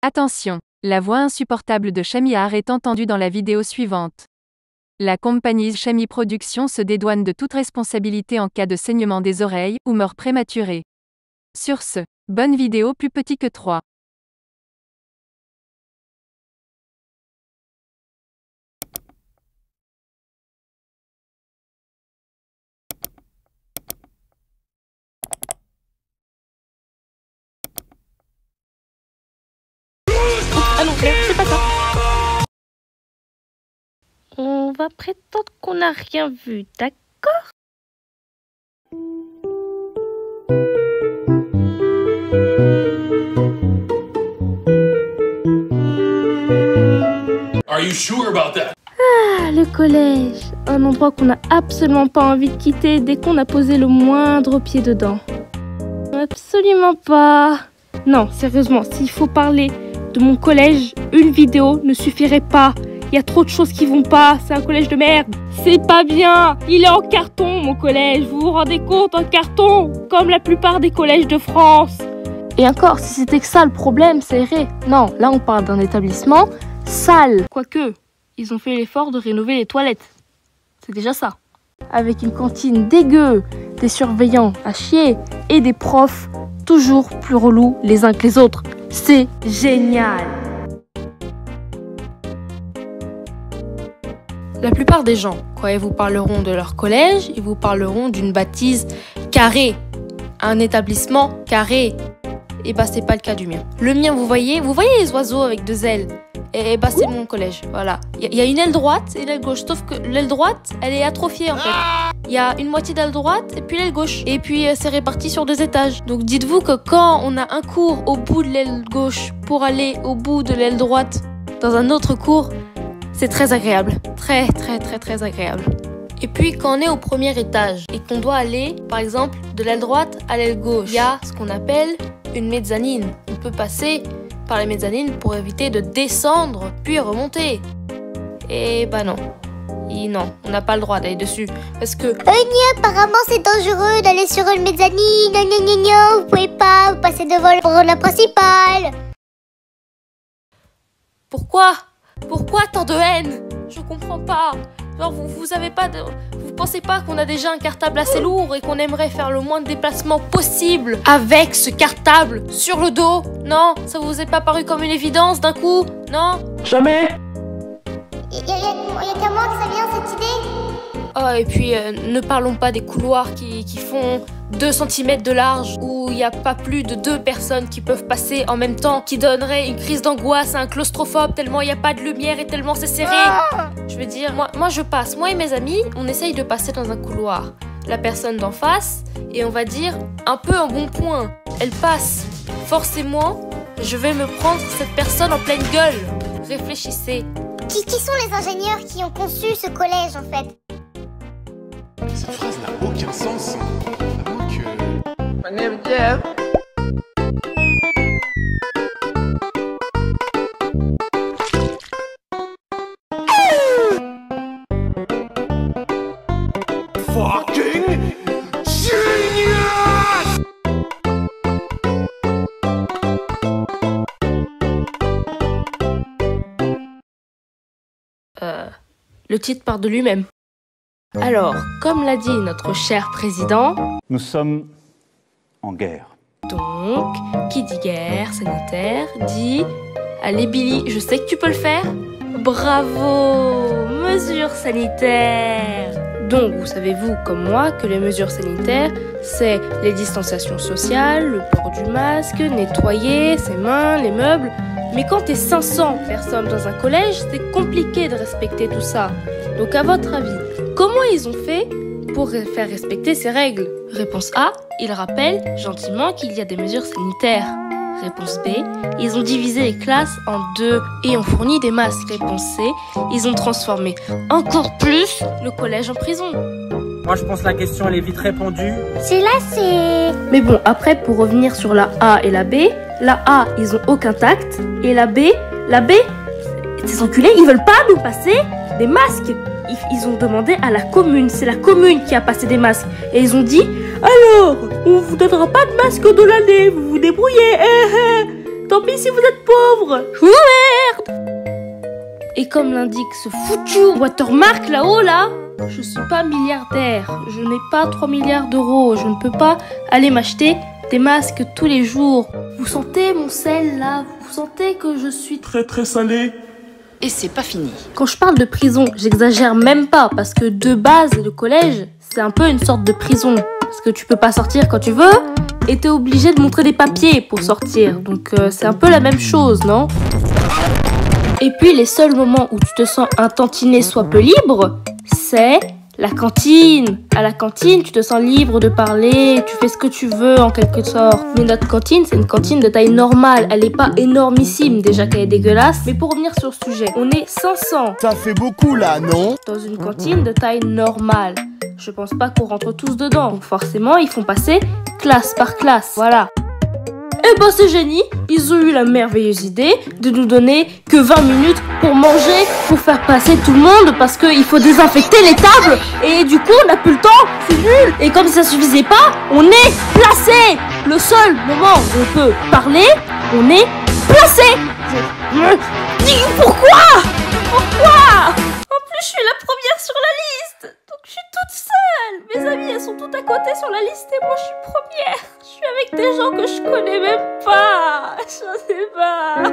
Attention, la voix insupportable de Chamillard est entendue dans la vidéo suivante. La compagnie Chami Productions se dédouane de toute responsabilité en cas de saignement des oreilles ou mort prématurée. Sur ce, bonne vidéo plus petit que 3. Ah non, c'est pas ça. On va prétendre qu'on n'a rien vu, d'accord? Are you sure about that? Ah, le collège. Un endroit qu'on n'a absolument pas envie de quitter dès qu'on a posé le moindre pied dedans. Absolument pas. Non, sérieusement, s'il faut parler de mon collège, une vidéo ne suffirait pas. Il y a trop de choses qui vont pas, c'est un collège de merde. C'est pas bien, il est en carton mon collège, vous vous rendez compte, en carton, comme la plupart des collèges de France. Et encore, si c'était que ça le problème, ça irait. Non, là on parle d'un établissement sale. Quoique, ils ont fait l'effort de rénover les toilettes. C'est déjà ça. Avec une cantine dégueu, des surveillants à chier et des profs toujours plus relous les uns que les autres. C'est génial. La plupart des gens, quand ils vous parleront de leur collège, ils vous parleront d'une bâtisse carrée, un établissement carré. Et bah c'est pas le cas du mien. Le mien, vous voyez les oiseaux avec 2 ailes. Et bah c'est mon collège, voilà. Il y a une aile droite et une aile gauche, sauf que l'aile droite, elle est atrophiée en fait. Il y a une moitié d'aile droite et puis l'aile gauche. Et puis c'est réparti sur 2 étages. Donc dites-vous que quand on a un cours au bout de l'aile gauche pour aller au bout de l'aile droite dans un autre cours, c'est très agréable. Très agréable. Et puis quand on est au premier étage et qu'on doit aller, par exemple, de l'aile droite à l'aile gauche, il y a ce qu'on appelle une mezzanine. On peut passer par la mezzanine pour éviter de descendre puis remonter. Et bah non. Non, on n'a pas le droit d'aller dessus parce que... apparemment c'est dangereux d'aller sur une mezzanine. Vous pouvez pas, vous passez devant la principale. Pourquoi tant de haine? Je comprends pas. Genre vous pensez pas qu'on a déjà un cartable assez lourd et qu'on aimerait faire le moins de déplacements possible avec ce cartable sur le dos? Non, ça vous est pas paru comme une évidence d'un coup? Non? Jamais! Y a qu'à moi que ça vient cette idée. Oh, et puis ne parlons pas des couloirs qui font 2 cm de large, où il n'y a pas plus de 2 personnes qui peuvent passer en même temps, qui donnerait une crise d'angoisse à un claustrophobe tellement il n'y a pas de lumière et tellement c'est serré. Je veux dire, moi je passe, moi et mes amis, on essaye de passer dans un couloir. La personne d'en face, et on va dire un peu en bon point, elle passe. Forcément, je vais me prendre cette personne en pleine gueule. Réfléchissez. Qui sont les ingénieurs qui ont conçu ce collège en fait? Cette phrase n'a aucun sens. À moins que... My name is Jeff. Fucking genius! Le titre part de lui-même. Alors, comme l'a dit notre cher président... Nous sommes en guerre. Donc, qui dit guerre sanitaire, dit... Allez Billy, je sais que tu peux le faire. Bravo! Mesures sanitaires! Donc, vous savez, vous, comme moi, que les mesures sanitaires, c'est les distanciations sociales, le port du masque, nettoyer ses mains, les meubles... Mais quand t'es 500 personnes dans un collège, c'est compliqué de respecter tout ça. Donc à votre avis, comment ils ont fait pour faire respecter ces règles? Réponse A, ils rappellent gentiment qu'il y a des mesures sanitaires. Réponse B, ils ont divisé les classes en 2 et ont fourni des masques. Réponse C, ils ont transformé encore plus le collège en prison. Moi je pense que la question elle est vite répondue. C'est... Mais bon, après pour revenir sur la A et la B, la A, ils ont aucun tact. Et la B, ces enculés, ils veulent pas nous passer des masques. Ils ont demandé à la commune. C'est la commune qui a passé des masques. Et ils ont dit, alors, on vous donnera pas de masque de l'année. Vous vous débrouillez. Tant pis si vous êtes pauvre. Je vous emmerde. Et comme l'indique ce foutu watermark là-haut là, je suis pas milliardaire. Je n'ai pas 3 milliards d'euros. Je ne peux pas aller m'acheter des masques tous les jours. Vous sentez mon sel là? Vous sentez que je suis Très salé. Et c'est pas fini. Quand je parle de prison, j'exagère même pas parce que de base, le collège, c'est un peu une sorte de prison. Parce que tu peux pas sortir quand tu veux et t'es obligé de montrer des papiers pour sortir. Donc c'est un peu la même chose, non? Et puis les seuls moments où tu te sens un tantinet soit peu libre, c'est la cantine. À la cantine, tu te sens libre de parler, tu fais ce que tu veux en quelque sorte. Mais notre cantine, c'est une cantine de taille normale. Elle est pas énormissime, déjà qu'elle est dégueulasse. Mais pour revenir sur le sujet, on est 500. Ça fait beaucoup là, non? Dans une cantine de taille normale. Je pense pas qu'on rentre tous dedans. Donc forcément, ils font passer classe par classe. Voilà. Et ben ces génies, ils ont eu la merveilleuse idée de nous donner que 20 minutes pour manger, pour faire passer tout le monde parce qu'il faut désinfecter les tables et du coup on n'a plus le temps, c'est nul. Et comme ça suffisait pas, on est placé. Le seul moment où on peut parler, on est placé. Je me dis pourquoi? Pourquoi? En plus je suis la première sur la liste, donc je suis toute seule. Mes amies elles sont toutes à côté sur la liste et moi je suis première. Je suis avec des gens que je connais même pas. Je sais pas.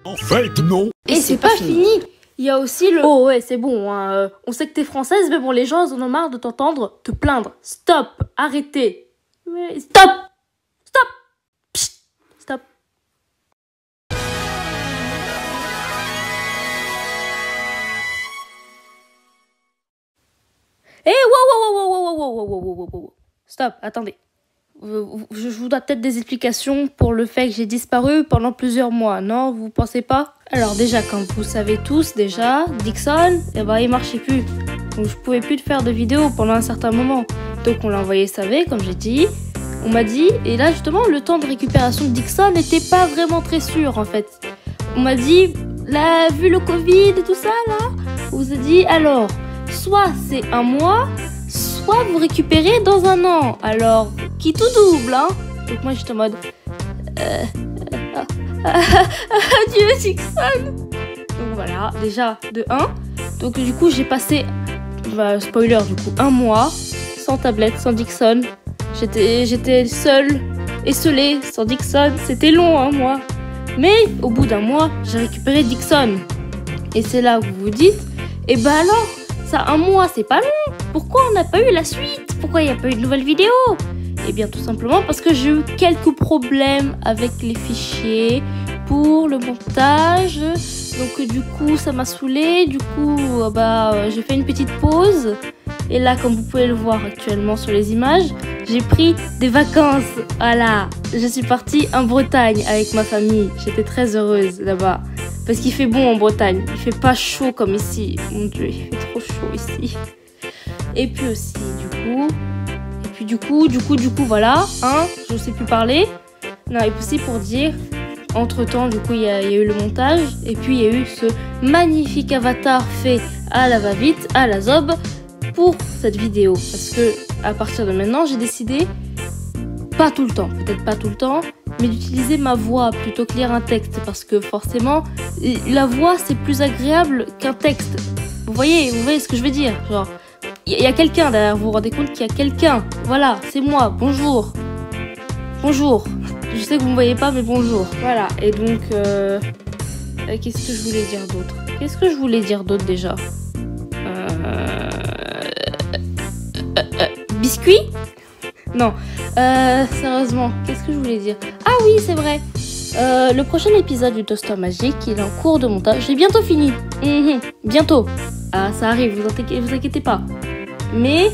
En fait, non. Et c'est pas fini. Il y a aussi le... Oh ouais, c'est bon, hein. On sait que t'es française, mais bon, les gens ils en ont marre de t'entendre te plaindre. Stop, arrêtez. Mais stop. Stop. Psst. Stop. Eh, wow. Stop, attendez. Je vous dois peut-être des explications pour le fait que j'ai disparu pendant plusieurs mois, non? Vous pensez pas? Alors déjà, comme vous savez tous déjà, Dixon, eh ben, il marchait plus. Donc je pouvais plus faire de vidéos pendant un certain moment. Donc on l'a envoyé SAV, comme j'ai dit. On m'a dit, et là justement, le temps de récupération de Dixon n'était pas vraiment très sûr en fait. On m'a dit, là, vu le Covid et tout ça là, on vous a dit, alors, soit c'est un mois, soit vous récupérez dans un an. Alors, qui tout double, hein? Donc moi, j'étais en mode... Adieu, Dixon. Donc voilà, déjà, de 1. Donc du coup, j'ai passé... Bah, spoiler, du coup, un mois sans tablette, sans Dixon. J'étais seule, esselée, sans Dixon. C'était long, un mois. Mais au bout d'un mois, j'ai récupéré Dixon. Et c'est là où vous vous dites... Eh ben alors, ça, un mois, c'est pas long. Pourquoi on n'a pas eu la suite? Pourquoi il n'y a pas eu de nouvelles vidéos? Eh bien tout simplement parce que j'ai eu quelques problèmes avec les fichiers pour le montage. Donc du coup ça m'a saoulé. Du coup j'ai fait une petite pause. Et là, comme vous pouvez le voir actuellement sur les images, j'ai pris des vacances. Voilà, je suis partie en Bretagne avec ma famille. J'étais très heureuse là-bas. Parce qu'il fait bon en Bretagne. Il fait pas chaud comme ici. Mon Dieu, il fait trop chaud ici. Et puis aussi, du coup, voilà, hein, je sais plus parler. Non, et aussi pour dire, entre-temps, du coup, il y a eu le montage. Et puis, il y a eu ce magnifique avatar fait à la va-vite, à la zob, pour cette vidéo. Parce que, à partir de maintenant, j'ai décidé, pas tout le temps, peut-être pas tout le temps, mais d'utiliser ma voix plutôt que lire un texte. Parce que, forcément, la voix, c'est plus agréable qu'un texte. Vous voyez ce que je veux dire? Genre... Il y a quelqu'un derrière, vous vous rendez compte qu'il y a quelqu'un. Voilà, c'est moi, bonjour. Bonjour. Je sais que vous ne me voyez pas, mais bonjour. Voilà, et donc, qu'est-ce que je voulais dire d'autre? Qu'est-ce que je voulais dire d'autre déjà? Biscuit? Non, sérieusement, qu'est-ce que je voulais dire? Ah oui, c'est vrai. Le prochain épisode du Toaster Magique, il est en cours de montage. J'ai bientôt fini. Bientôt. Ah, ça arrive, vous inquiétez pas. Mais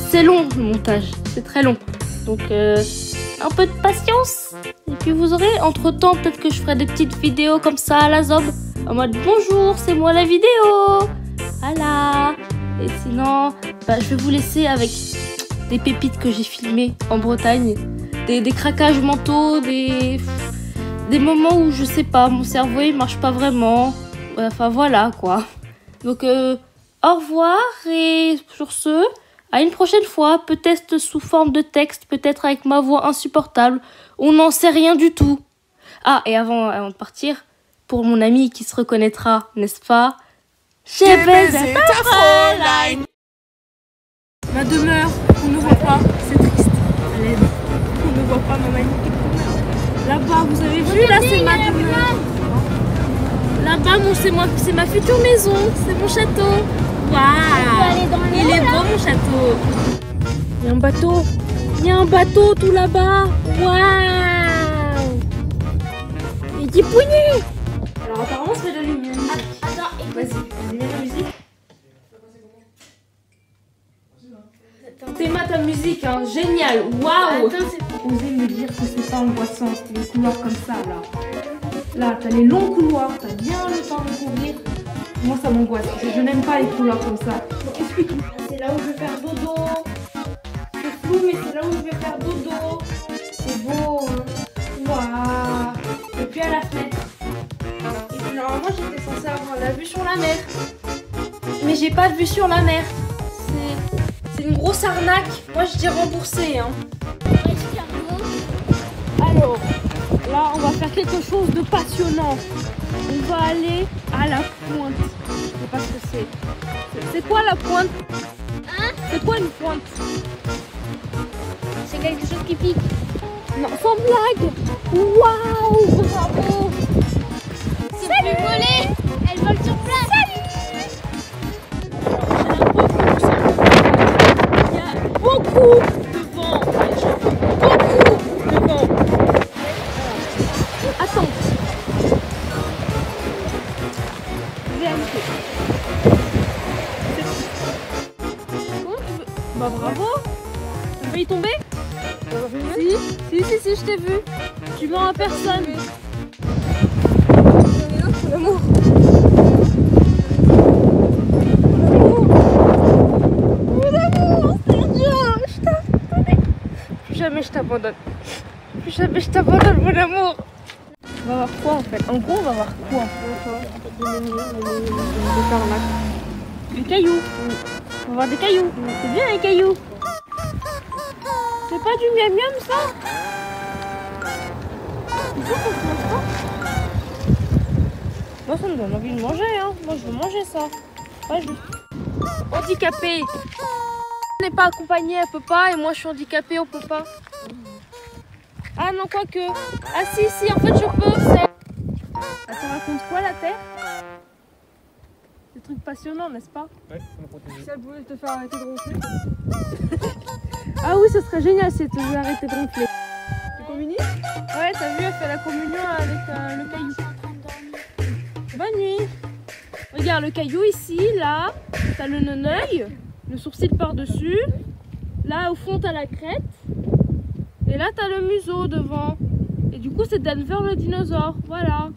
c'est long le montage, c'est très long. Donc un peu de patience. Et puis vous aurez entre-temps, peut-être que je ferai des petites vidéos comme ça à la zob. En mode bonjour, c'est moi la vidéo. Voilà. Et sinon, je vais vous laisser avec des pépites que j'ai filmées en Bretagne. Des craquages mentaux, des moments où je sais pas, mon cerveau il marche pas vraiment. Enfin voilà quoi. Donc au revoir et sur ce, À une prochaine fois, peut-être sous forme de texte, peut-être avec ma voix insupportable. On n'en sait rien du tout. Ah, et avant de partir, pour mon ami qui se reconnaîtra, n'est-ce pas? J'ai baisé ta Fräulein. Ma demeure, on ne voit pas, c'est triste. À l'aide, on ne voit pas ma magnifique demeure. Là-bas, vous avez vu, là c'est ma demeure. Là-bas, c'est ma future maison, c'est mon château. Waouh, il est beau mon château. Il y a un bateau, tout là-bas. Waouh. Il dit poignet. Alors apparemment c'est de la lumière. Attends, vas-y, mets la musique. T'aimes ta musique, hein, génial, waouh. Osez me dire que c'est pas angoissant, les couloirs comme ça là. Là, t'as les longs couloirs, t'as bien le temps de courir. Moi ça m'angoisse, je n'aime pas les couloirs comme ça. Donc explique-moi. C'est là où je vais faire dodo. C'est flou mais c'est là où je vais faire dodo. C'est beau, hein. Waouh. Et puis à la fenêtre. Et puis normalement j'étais censée avoir la vue sur la mer. Mais j'ai pas de vue sur la mer. C'est une grosse arnaque. Moi je dis remboursé, hein. Alors, là on va faire quelque chose de passionnant. On va aller à la pointe. Je sais pas ce que c'est. C'est quoi la pointe? Hein? C'est quoi une pointe? C'est quelque chose qui pique. Non, sans blague. Waouh, bravo. C'est plus volé. Elle vole sur place. Il y a beaucoup de vent. Beaucoup de vent. Attends. Bah bravo. Tu veux y tomber? Si, je t'ai vu. Tu mens à personne. L'amour. Mon amour, c'est dur. Je t'abandonne. Plus jamais je t'abandonne. Plus jamais je t'abandonne, mon amour. On va voir quoi en fait? En gros, on va voir quoi? Des cailloux. On va voir des cailloux. C'est bien les cailloux. C'est pas du miam miam ça? Moi ça me donne envie de manger, hein. Moi je veux manger ça. Pas juste. Handicapée. On n'est pas accompagné, elle peut pas. Et moi je suis handicapée, on peut pas. Ah non, quoique. Ah si, en fait je peux. Ça te raconte quoi la Terre? Des trucs passionnants, n'est-ce pas? Ouais, on continue. Si elle voulait te faire arrêter de ronfler. Ah oui, ce serait génial si elle te faisait arrêter de ronfler. Tu communies? Ouais, t'as vu, elle fait la communion avec le caillou. Bonne nuit. Regarde le caillou ici, là, t'as le neneuil, le sourcil par-dessus. Là, au fond, t'as la crête. Et là, t'as le museau devant. Et du coup, c'est Denver le dinosaure. Voilà.